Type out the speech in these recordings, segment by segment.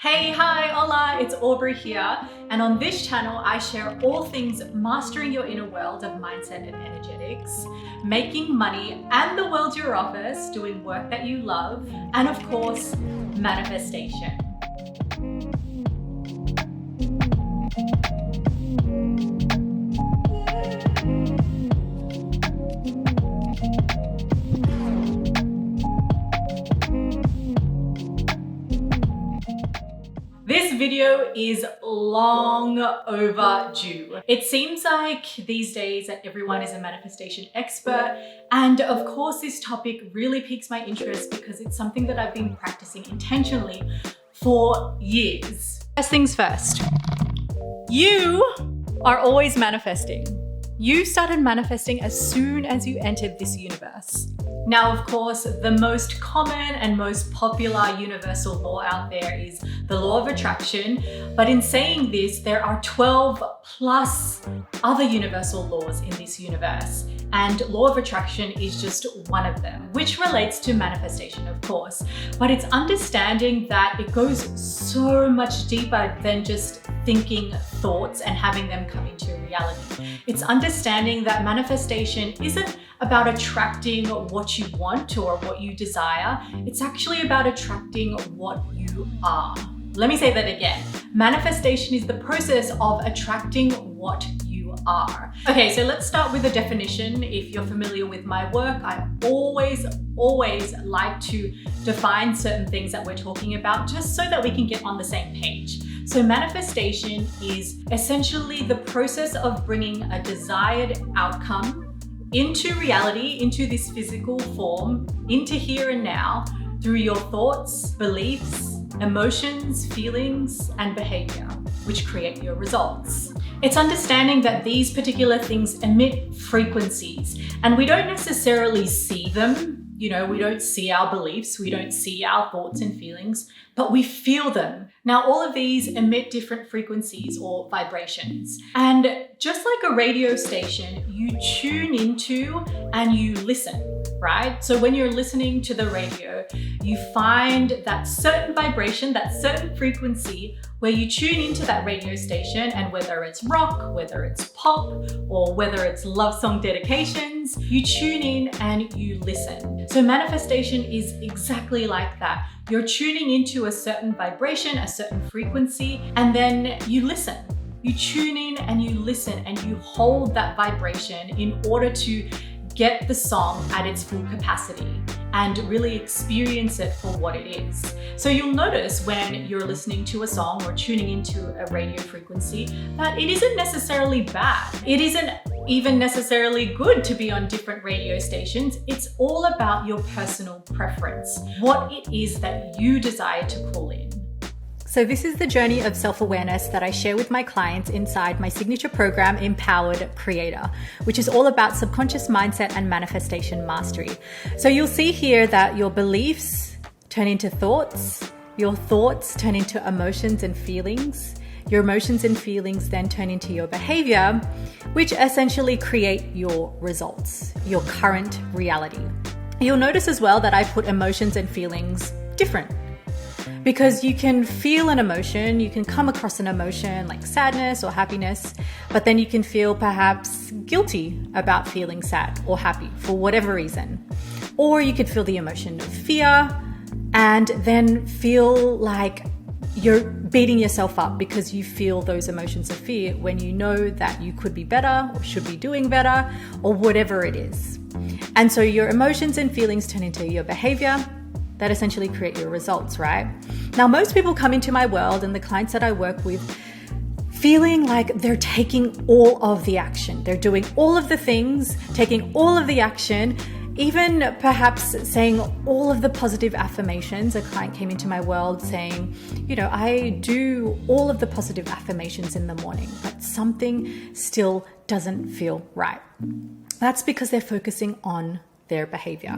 Hey, hi, hola, it's Aubrey here. And on this channel, I share all things mastering your inner world of mindset and energetics, making money and the world your office, doing work that you love, and of course, manifestation. This video is long overdue. It seems like these days that everyone is a manifestation expert, and of course this topic really piques my interest because it's something that I've been practicing intentionally for years. First things first, you are always manifesting. You started manifesting as soon as you entered this universe. Now, of course, the most common and most popular universal law out there is the law of attraction. But in saying this, there are 12 plus other universal laws in this universe. And law of attraction is just one of them, which relates to manifestation, of course. But it's understanding that it goes so much deeper than just thinking thoughts and having them come into reality. It's understanding that manifestation isn't about attracting what you want or what you desire. It's actually about attracting what you are. Let me say that again. Manifestation is the process of attracting what you are. Okay, so let's start with a definition. If you're familiar with my work, I always like to define certain things that we're talking about just so that we can get on the same page. So manifestation is essentially the process of bringing a desired outcome into reality, into this physical form, into here and now, through your thoughts, beliefs, emotions, feelings, and behavior, which create your results. It's understanding that these particular things emit frequencies, and we don't necessarily see them. We don't see our beliefs, we don't see our thoughts and feelings, but we feel them. Now, all of these emit different frequencies or vibrations. And just like a radio station, you tune into and you listen, right? So when you're listening to the radio, you find that certain vibration, that certain frequency where you tune into that radio station, and whether it's rock, whether it's pop, or whether it's love song dedications, you tune in and you listen. So manifestation is exactly like that. You're tuning into a certain vibration, a certain frequency, and then you listen. You tune in and you listen and you hold that vibration in order to get the song at its full capacity and really experience it for what it is. So you'll notice when you're listening to a song or tuning into a radio frequency that it isn't necessarily bad. It isn't even necessarily good to be on different radio stations. It's all about your personal preference, what it is that you desire to call in. So this is the journey of self-awareness that I share with my clients inside my signature program, Empowered Creator, which is all about subconscious mindset and manifestation mastery. So you'll see here that your beliefs turn into thoughts, your thoughts turn into emotions and feelings, your emotions and feelings then turn into your behavior, which essentially create your results, your current reality. You'll notice as well that I put emotions and feelings different. Because you can feel an emotion, you can come across an emotion like sadness or happiness, but then you can feel perhaps guilty about feeling sad or happy for whatever reason. Or you could feel the emotion of fear and then feel like you're beating yourself up because you feel those emotions of fear when you know that you could be better or should be doing better or whatever it is. And so your emotions and feelings turn into your behavior that essentially create your results, right? Now, most people come into my world and the clients that I work with feeling like they're taking all of the action. They're doing all of the things, taking all of the action, even perhaps saying all of the positive affirmations. A client came into my world saying, I do all of the positive affirmations in the morning, but something still doesn't feel right. That's because they're focusing on their behavior.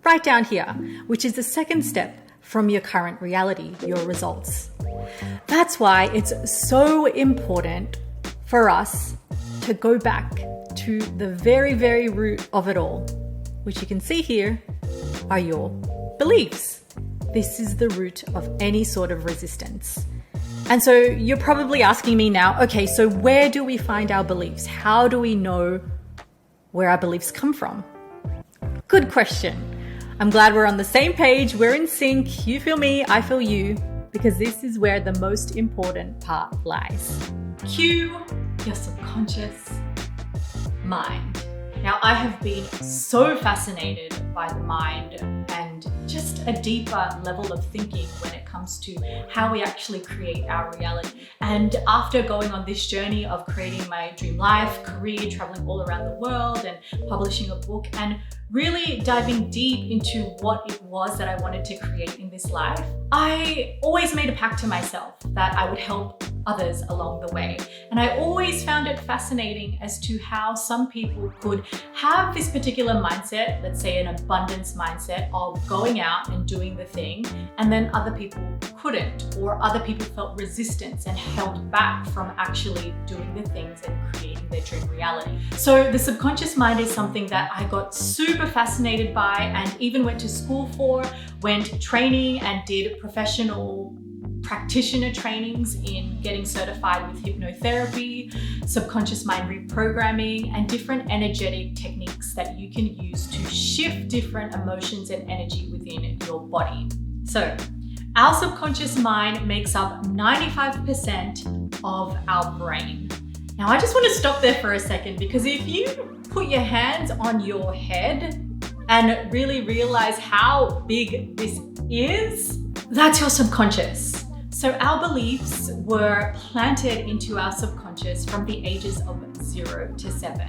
Right down here, which is the second step from your current reality, your results. That's why it's so important for us to go back to the very, very root of it all, which you can see here are your beliefs. this is the root of any sort of resistance. And so you're probably asking me now, okay, so where do we find our beliefs? How do we know where our beliefs come from? Good question. I'm glad we're on the same page. We're in sync. You feel me, I feel you, because this is where the most important part lies. Cue your subconscious mind. Now, I have been so fascinated by the mind and just a deeper level of thinking when it comes to how we actually create our reality. And after going on this journey of creating my dream life, career, traveling all around the world and publishing a book and really diving deep into what it was that I wanted to create in this life, I always made a pact to myself that I would help others along the way. And I always found it fascinating as to how some people could have this particular mindset, let's say an abundance mindset of going out and doing the thing, and then other people couldn't, or other people felt resistance and held back from actually doing the things and creating their dream reality. So the subconscious mind is something that I got super fascinated by and even went to school for, went training and did professional practitioner trainings in getting certified with hypnotherapy, subconscious mind reprogramming, and different energetic techniques that you can use to shift different emotions and energy within your body. So, our subconscious mind makes up 95% of our brain. Now, I just want to stop there for a second, because if you put your hands on your head and really realize how big this is, that's your subconscious. So our beliefs were planted into our subconscious from the ages of 0 to 7.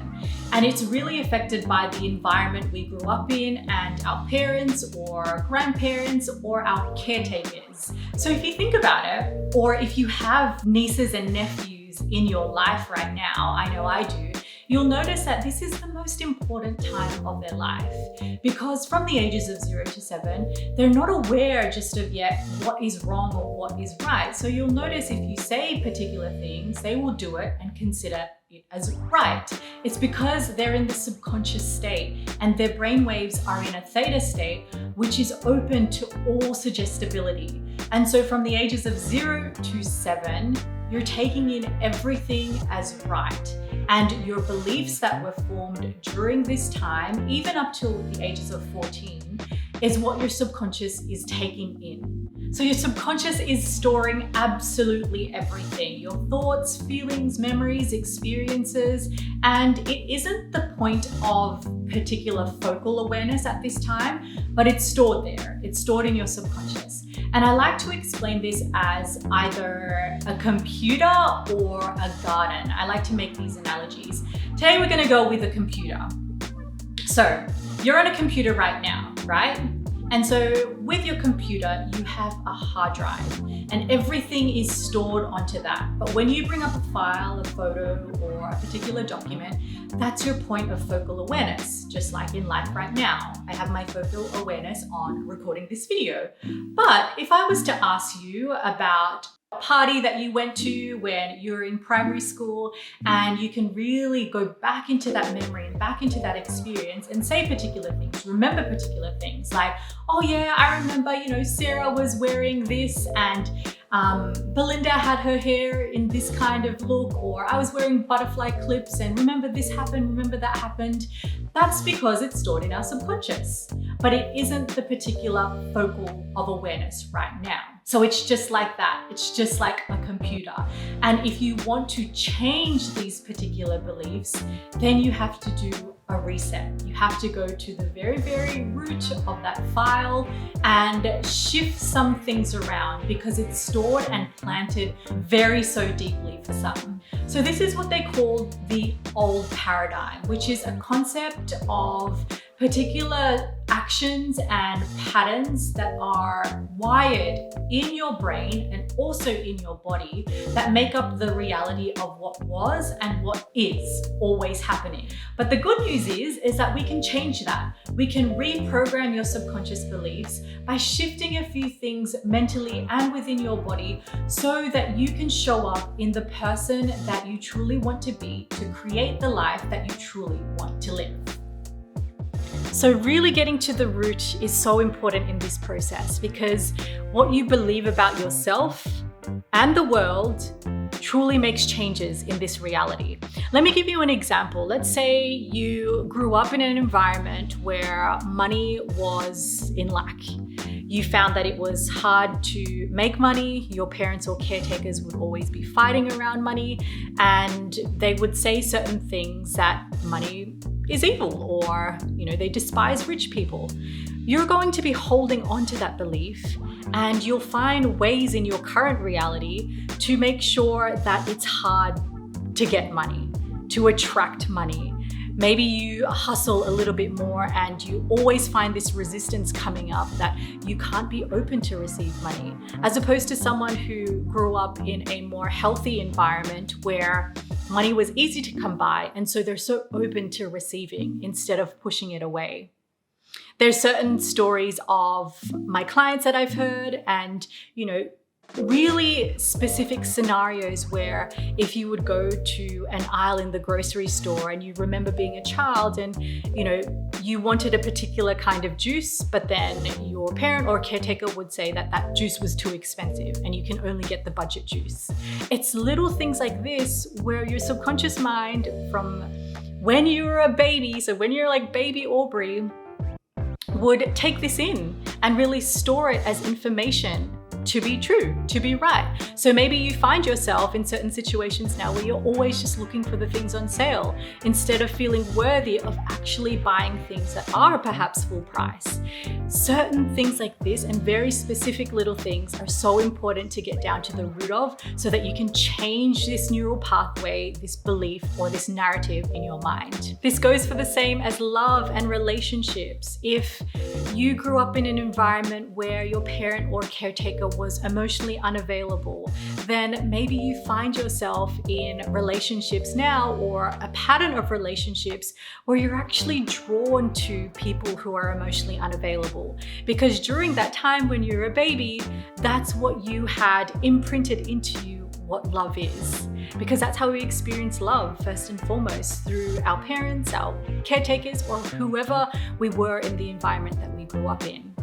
And it's really affected by the environment we grew up in and our parents or grandparents or our caretakers. So if you think about it, or if you have nieces and nephews in your life right now, I know I do, you'll notice that this is the most important time of their life, because from the ages of 0 to 7, they're not aware just of yet what is wrong or what is right. So you'll notice if you say particular things, they will do it and consider it as right. It's because they're in the subconscious state and their brain waves are in a theta state, which is open to all suggestibility. And so from the ages of 0 to 7, you're taking in everything as right. And your beliefs that were formed during this time, even up till the ages of 14, is what your subconscious is taking in. So your subconscious is storing absolutely everything, your thoughts, feelings, memories, experiences, and it isn't the point of particular focal awareness at this time, but it's stored there. It's stored in your subconscious. And I like to explain this as either a computer or a garden. I like to make these analogies. Today we're gonna go with a computer. So you're on a computer right now, right? And so with your computer, you have a hard drive and everything is stored onto that. But when you bring up a file, a photo, or a particular document, that's your point of focal awareness, just like in life right now. I have my focal awareness on recording this video. But if I was to ask you about a party that you went to when you were in primary school, and you can really go back into that memory and back into that experience and say particular things, remember particular things like, oh yeah, I remember, Sarah was wearing this and Belinda had her hair in this kind of look, or I was wearing butterfly clips and remember this happened, remember that happened. That's because it's stored in our subconscious, but it isn't the particular focal of awareness right now. So it's just like that. It's just like a computer. And if you want to change these particular beliefs, then you have to do a reset. You have to go to the very, very root of that file and shift some things around because it's stored and planted very so deeply for some. So this is what they call the old paradigm, which is a concept of particular actions and patterns that are wired in your brain and also in your body that make up the reality of what was and what is always happening. But the good news is that we can change that. We can reprogram your subconscious beliefs by shifting a few things mentally and within your body so that you can show up in the person that you truly want to be to create the life that you truly want to live. So really getting to the root is so important in this process, because what you believe about yourself and the world truly makes changes in this reality. Let me give you an example. Let's say you grew up in an environment where money was in lack. You found that it was hard to make money. Your parents or caretakers would always be fighting around money, and they would say certain things that money is evil, or they despise rich people. You're going to be holding on to that belief, and you'll find ways in your current reality to make sure that it's hard to get money, to attract money. Maybe you hustle a little bit more and you always find this resistance coming up that you can't be open to receive money, as opposed to someone who grew up in a more healthy environment where money was easy to come by, and so they're so open to receiving instead of pushing it away. There's certain stories of my clients that I've heard, and really specific scenarios where if you would go to an aisle in the grocery store and you remember being a child and you wanted a particular kind of juice, but then your parent or caretaker would say that that juice was too expensive and you can only get the budget juice. It's little things like this where your subconscious mind, from when you were a baby, so when you're like baby Aubrey, would take this in and really store it as information to be true, to be right. So maybe you find yourself in certain situations now where you're always just looking for the things on sale instead of feeling worthy of actually buying things that are perhaps full price. Certain things like this and very specific little things are so important to get down to the root of, so that you can change this neural pathway, this belief or this narrative in your mind. This goes for the same as love and relationships. If you grew up in an environment where your parent or caretaker was emotionally unavailable, then maybe you find yourself in relationships now, or a pattern of relationships where you're actually drawn to people who are emotionally unavailable, because during that time when you're a baby, that's what you had imprinted into you what love is, because that's how we experience love first and foremost, through our parents, our caretakers, or whoever we were in the environment that we grew up in.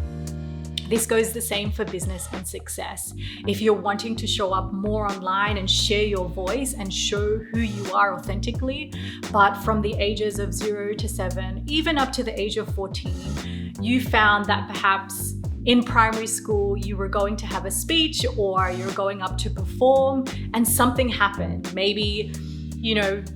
This goes the same for business and success. If you're wanting to show up more online and share your voice and show who you are authentically, but from the ages of 0 to 7, even up to the age of 14, you found that perhaps in primary school you were going to have a speech or you're going up to perform and something happened. Maybe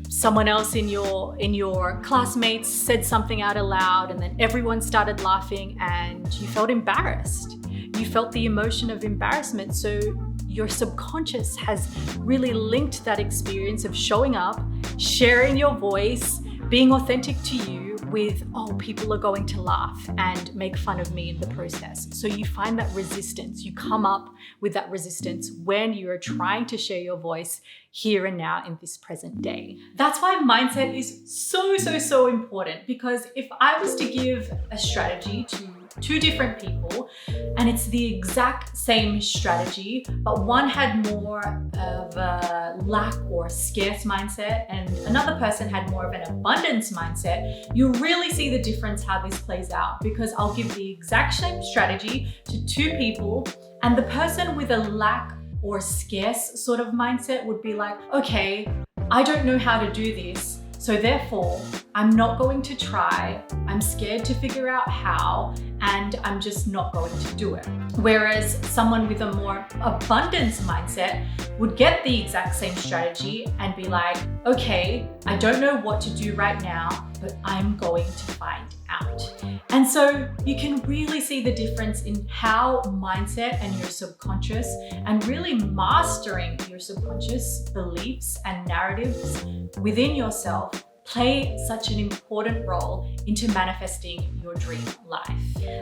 someone else in your classmates said something out aloud, and then everyone started laughing and you felt embarrassed. You felt the emotion of embarrassment. So your subconscious has really linked that experience of showing up, sharing your voice, being authentic to you with, people are going to laugh and make fun of me in the process. So you find that resistance. You come up with that resistance when you're trying to share your voice here and now in this present day. That's why mindset is so important, because if I was to give a strategy to two different people and it's the exact same strategy, but one had more of a lack or scarce mindset and another person had more of an abundance mindset, you really see the difference how this plays out, because I'll give the exact same strategy to two people and the person with a lack or scarce sort of mindset would be like, okay, I don't know how to do this, so therefore I'm not going to try, I'm scared to figure out how, and I'm just not going to do it. Whereas someone with a more abundance mindset would get the exact same strategy and be like, okay, I don't know what to do right now, but I'm going to find out. And so you can really see the difference in how mindset and your subconscious, and really mastering your subconscious beliefs and narratives within yourself, play such an important role into manifesting your dream life.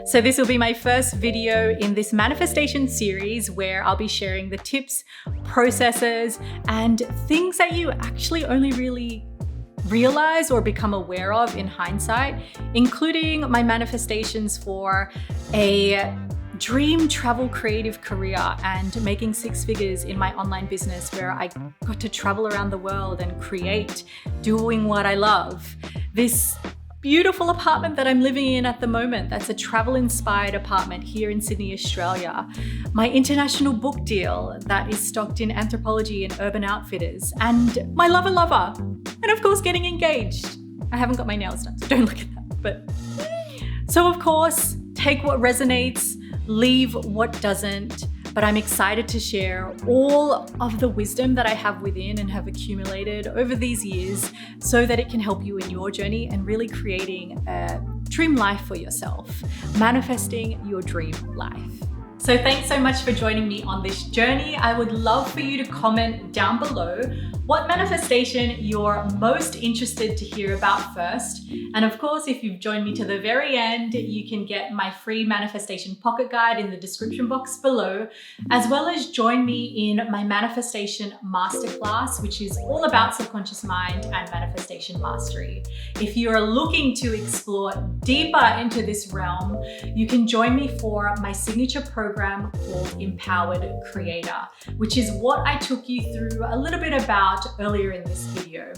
So this will be my first video in this manifestation series where I'll be sharing the tips, processes, and things that you actually only really realize or become aware of in hindsight, including my manifestations for a dream travel creative career and making 6 figures in my online business, where I got to travel around the world and create, doing what I love. This beautiful apartment that I'm living in at the moment. That's a travel-inspired apartment here in Sydney, Australia. My international book deal that is stocked in Anthropology and Urban Outfitters. And my lover. And of course, getting engaged. I haven't got my nails done, so don't look at that. But so of course, take what resonates, leave what doesn't. But I'm excited to share all of the wisdom that I have within and have accumulated over these years so that it can help you in your journey and really creating a dream life for yourself, manifesting your dream life. So thanks so much for joining me on this journey. I would love for you to comment down below what manifestation you're most interested to hear about first. And of course, if you've joined me to the very end, you can get my free manifestation pocket guide in the description box below, as well as join me in my manifestation masterclass, which is all about subconscious mind and manifestation mastery. If you are looking to explore deeper into this realm, you can join me for my signature program called Empowered Creator, which is what I took you through a little bit about earlier in this video.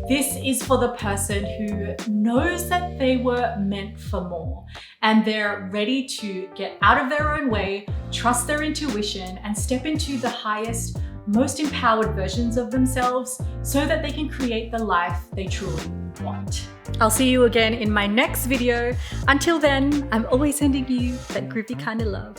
This is for the person who knows that they were meant for more and they're ready to get out of their own way, trust their intuition, and step into the highest, most empowered versions of themselves so that they can create the life they truly want. I'll see you again in my next video. Until then, I'm always sending you that groovy kind of love.